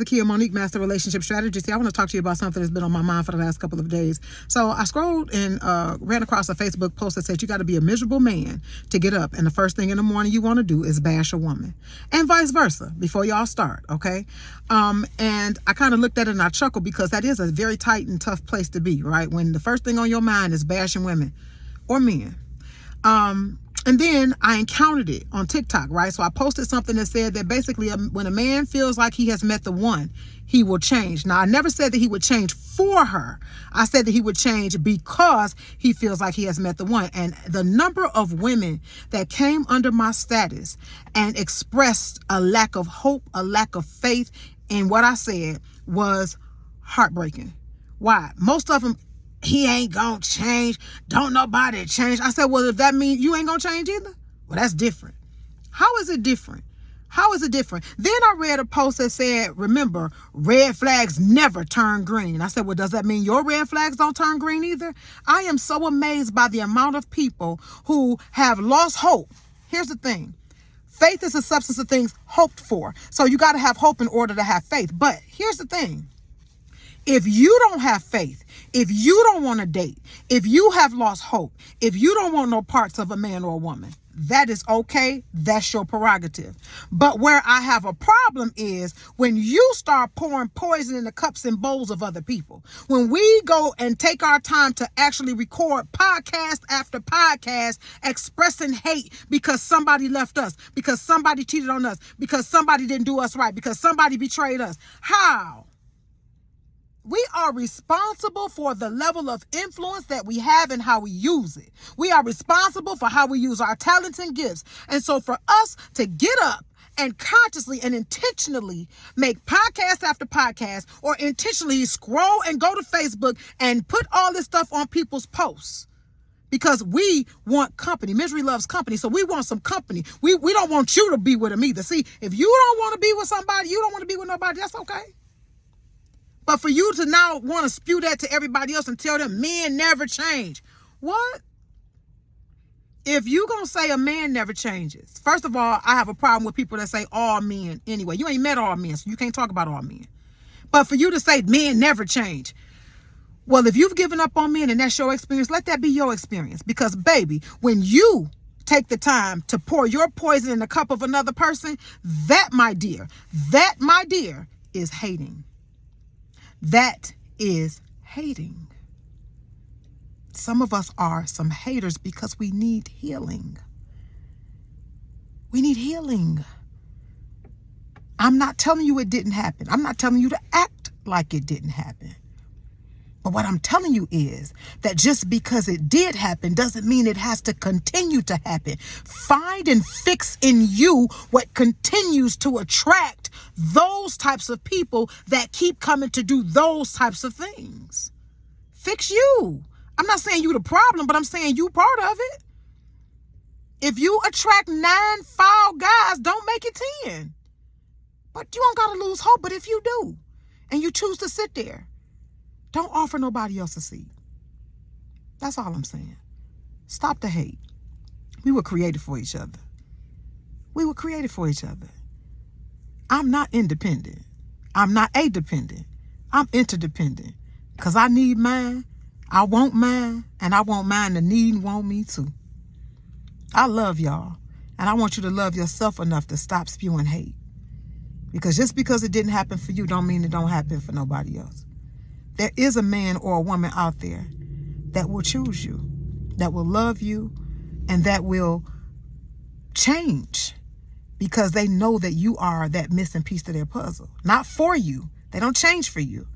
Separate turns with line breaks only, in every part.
Zakia Monique, Master Relationship Strategist. I want to talk to you about something that's been on my mind for the last couple of days. So I scrolled and ran across a Facebook post that said you got to be a miserable man to get up, and the first thing in the morning you want to do is bash a woman, and vice versa before y'all start, okay? And I kind of looked at it and I chuckled because that is a very tight and tough place to be, right? When the first thing on your mind is bashing women or men. And then I encountered it on TikTok, right? So I posted something that said that basically when a man feels like he has met the one, he will change. Now, I never said that he would change for her. I said that he would change because he feels like he has met the one. And the number of women that came under my status and expressed a lack of hope, a lack of faith in what I said was heartbreaking. Why? Most of them, he ain't gonna change. Don't nobody change. I said, well, if that means you ain't gonna change either, well, that's different. How is it different? How is it different? Then I read a post that said, remember, red flags never turn green. I said, well, does that mean your red flags don't turn green either? I am so amazed by the amount of people who have lost hope. Here's the thing. Faith is a substance of things hoped for. So you got to have hope in order to have faith. But here's the thing. If you don't have faith, if you don't want to date, if you have lost hope, if you don't want no parts of a man or a woman, that is okay. That's your prerogative. But where I have a problem is when you start pouring poison in the cups and bowls of other people. When we go and take our time to actually record podcast after podcast expressing hate because somebody left us, because somebody cheated on us, because somebody didn't do us right, because somebody betrayed us. How? We are responsible for the level of influence that we have and how we use it. We are responsible for how we use our talents and gifts. And so for us to get up and consciously and intentionally make podcast after podcast, or intentionally scroll and go to Facebook and put all this stuff on people's posts, because we want company. Misery loves company. So we want some company. We don't want you to be with them either. See, if you don't want to be with somebody, you don't want to be with nobody, that's okay. But for you to now want to spew that to everybody else and tell them men never change. What? If you going to say a man never changes, first of all, I have a problem with people that say all men anyway. You ain't met all men, so you can't talk about all men. But for you to say men never change, well, if you've given up on men and that's your experience, let that be your experience. Because, baby, when you take the time to pour your poison in the cup of another person, that, my dear, is hating. That is hating. Some of us are some haters because we need healing. We need healing. I'm not telling you it didn't happen. I'm not telling you to act like it didn't happen. But what I'm telling you is that just because it did happen doesn't mean it has to continue to happen. Find and fix in you what continues to attract those types of people that keep coming to do those types of things. Fix you. I'm not saying you the problem, but I'm saying you part of it. If you attract 9 foul guys, don't make it 10. But you don't got to lose hope. But if you do, and you choose to sit there, don't offer nobody else a seat. That's all I'm saying. Stop the hate. We were created for each other. We were created for each other. I'm not independent. I'm not a-dependent. I'm interdependent. Because I need mine, I want mine, and I want mine to need and want me too. I love y'all. And I want you to love yourself enough to stop spewing hate. Because just because it didn't happen for you don't mean it don't happen for nobody else. There is a man or a woman out there that will choose you, that will love you, and that will change because they know that you are that missing piece to their puzzle. Not for you. They don't change for you.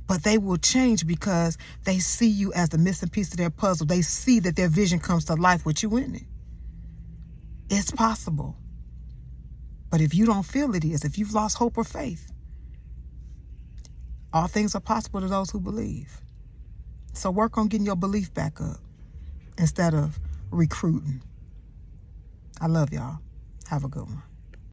But they will change because they see you as the missing piece of their puzzle. They see that their vision comes to life with you in it. It's possible. But if you don't feel it is, if you've lost hope or faith, all things are possible to those who believe. So work on getting your belief back up instead of recruiting. I love y'all. Have a good one.